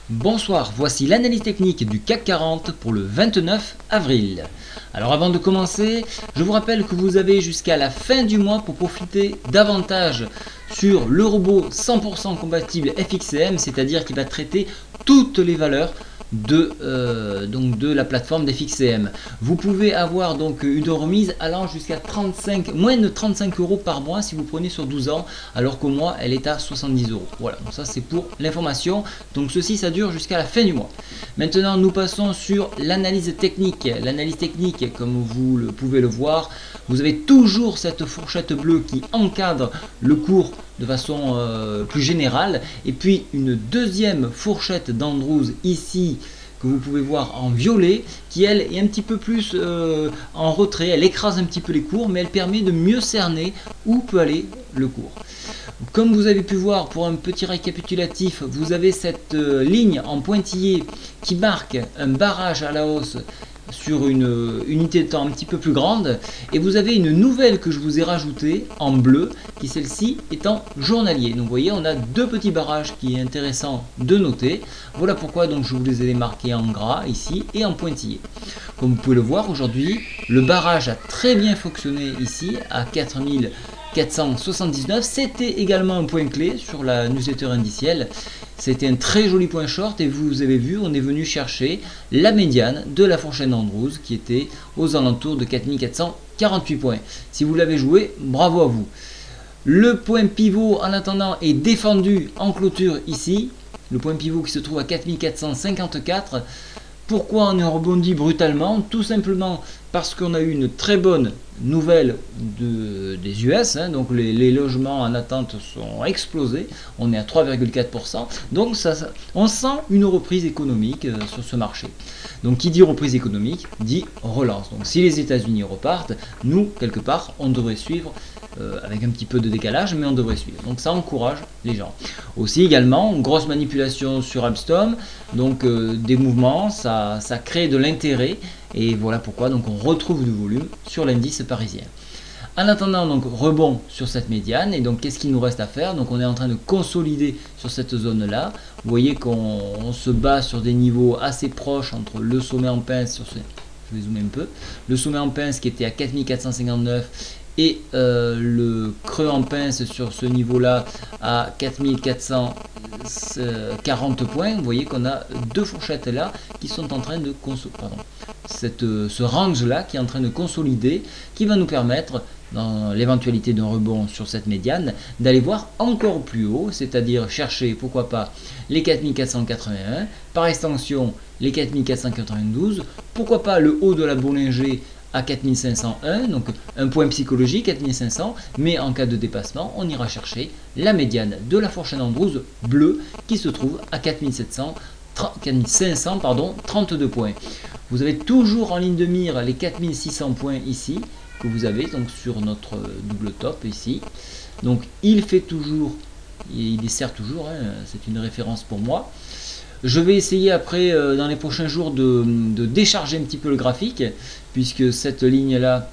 Bonsoir, voici l'analyse technique du CAC 40 pour le 29 avril. Alors avant de commencer, je vous rappelle que vous avez jusqu'à la fin du mois pour profiter davantage sur le robot 100% compatible FXCM, c'est-à-dire qui va traiter toutes les valeurs de la plateforme d'FXCM. Vous pouvez avoir donc une remise allant jusqu'à moins de 35 € par mois si vous prenez sur 12 ans, alors qu'au mois elle est à 70 €. Voilà, donc ça c'est pour l'information. Donc ceci ça dure jusqu'à la fin du mois. Maintenant nous passons sur l'analyse technique. L'analyse technique, comme vous pouvez le voir, vous avez toujours cette fourchette bleue qui encadre le cours de façon plus générale, et puis une deuxième fourchette d'Andrews ici que vous pouvez voir en violet, qui elle est un petit peu plus en retrait, elle écrase un petit peu les cours, mais elle permet de mieux cerner où peut aller le cours. Comme vous avez pu voir, pour un petit récapitulatif, vous avez cette ligne en pointillé qui marque un barrage à la hausse sur une unité de temps un petit peu plus grande, et vous avez une nouvelle que je vous ai rajoutée en bleu, qui celle-ci est en journalier. Donc vous voyez, on a deux petits barrages qui est intéressant de noter. Voilà pourquoi donc je vous les ai marqués en gras ici et en pointillé. Comme vous pouvez le voir, aujourd'hui le barrage a très bien fonctionné ici à 4479. C'était également un point clé sur la newsletter indicielle. C'était un très joli point short, et vous avez vu, on est venu chercher la médiane de la fourchette d'Andrews qui était aux alentours de 4448 points. Si vous l'avez joué, bravo à vous. Le point pivot en attendant est défendu en clôture ici. Le point pivot qui se trouve à 4454. Pourquoi on est rebondi brutalement? Tout simplement parce qu'on a eu une très bonne nouvelle des US, donc les logements en attente sont explosés, on est à 3,4%, donc on sent une reprise économique sur ce marché. Donc qui dit reprise économique dit relance. Donc si les États-Unis repartent, nous quelque part on devrait suivre avec un petit peu de décalage, mais on devrait suivre. Donc ça encourage les gens. Aussi également, grosse manipulation sur Alstom, donc des mouvements, ça crée de l'intérêt, et voilà pourquoi donc on retrouve du volume sur l'indice parisien. En attendant, donc rebond sur cette médiane, et donc qu'est-ce qu'il nous reste à faire? Donc on est en train de consolider sur cette zone là. Vous voyez qu'on se bat sur des niveaux assez proches entre le sommet en pince, je vais zoomer un peu, le sommet en pince qui était à 4459 et le creux en pince sur ce niveau là à 4440 points. Vous voyez qu'on a deux fourchettes là qui sont en train de ce range là qui est en train de consolider, qui va nous permettre, dans l'éventualité d'un rebond sur cette médiane, d'aller voir encore plus haut, c'est-à-dire chercher pourquoi pas les 4481, par extension les 4492, pourquoi pas le haut de la Bollinger à 4501, donc un point psychologique 4500, mais en cas de dépassement, on ira chercher la médiane de la fourchette d'Andrews bleue qui se trouve à 4532 points. Vous avez toujours en ligne de mire les 4600 points ici, que vous avez donc sur notre double top ici. Donc il fait toujours, il dessert toujours, c'est une référence pour moi. Je vais essayer après, dans les prochains jours, de décharger un petit peu le graphique, puisque cette ligne-là,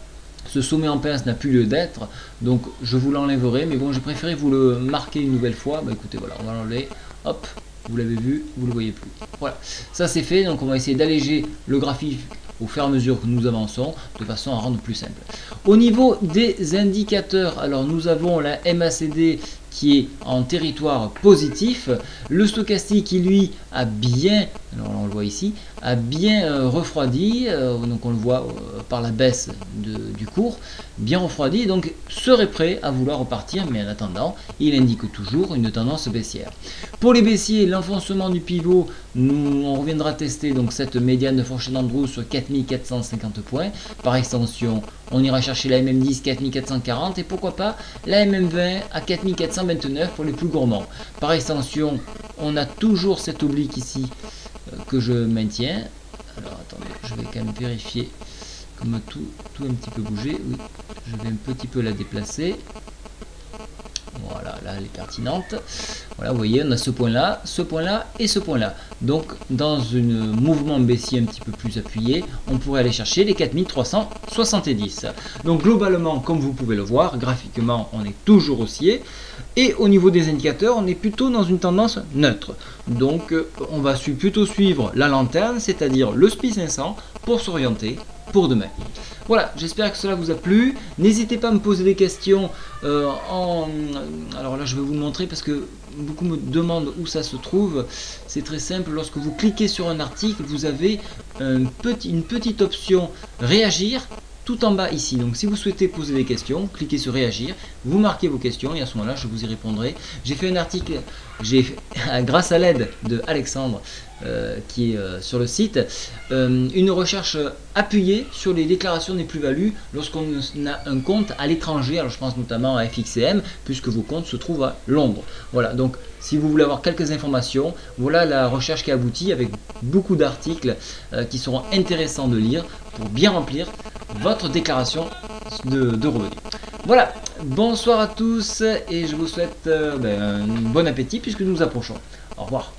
ce sommet en pince n'a plus lieu d'être. Donc je vous l'enlèverai, mais bon, j'ai préféré vous le marquer une nouvelle fois. Bah écoutez, voilà, on va l'enlever. Hop, vous l'avez vu, vous ne le voyez plus. Voilà, ça c'est fait. Donc on va essayer d'alléger le graphique au fur et à mesure que nous avançons, de façon à rendre plus simple. Au niveau des indicateurs, alors nous avons la MACD qui est en territoire positif, le stochastique qui lui a bien, alors on le voit ici, a bien refroidi, donc on le voit par la baisse du cours, bien refroidi, donc serait prêt à vouloir repartir, mais en attendant, il indique toujours une tendance baissière. Pour les baissiers, l'enfoncement du pivot, on reviendra tester donc cette médiane de fourchette d'Andrews sur 4450 points, par extension, on ira chercher la MM10 4440 et pourquoi pas la MM20 à 4429 pour les plus gourmands. Par extension, on a toujours cette oblique ici que je maintiens. Alors attendez, je vais quand même vérifier comme tout un petit peu bougé. Oui, je vais un petit peu la déplacer. Voilà, là elle est pertinente. Voilà, vous voyez, on a ce point-là et ce point-là. Donc, dans un mouvement baissier un petit peu plus appuyé, on pourrait aller chercher les 4370. Donc, globalement, comme vous pouvez le voir, graphiquement, on est toujours haussier. Et au niveau des indicateurs, on est plutôt dans une tendance neutre. Donc, on va plutôt suivre la lanterne, c'est-à-dire le SPI 500, pour s'orienter pour demain. Voilà, j'espère que cela vous a plu. N'hésitez pas à me poser des questions alors là, je vais vous montrer parce que beaucoup me demandent où ça se trouve. C'est très simple, lorsque vous cliquez sur un article, vous avez une petite option réagir tout en bas ici. Donc si vous souhaitez poser des questions, cliquez sur réagir, vous marquez vos questions et à ce moment-là, je vous y répondrai. J'ai fait un article, grâce à l'aide de Alexandre, qui est sur le site, une recherche appuyée sur les déclarations des plus-values lorsqu'on a un compte à l'étranger. Alors je pense notamment à FXCM, puisque vos comptes se trouvent à Londres. Voilà, donc si vous voulez avoir quelques informations, voilà la recherche qui a abouti avec beaucoup d'articles qui seront intéressants de lire pour bien remplir votre déclaration de revenus. Voilà, bonsoir à tous et je vous souhaite un bon appétit puisque nous nous approchons. Au revoir.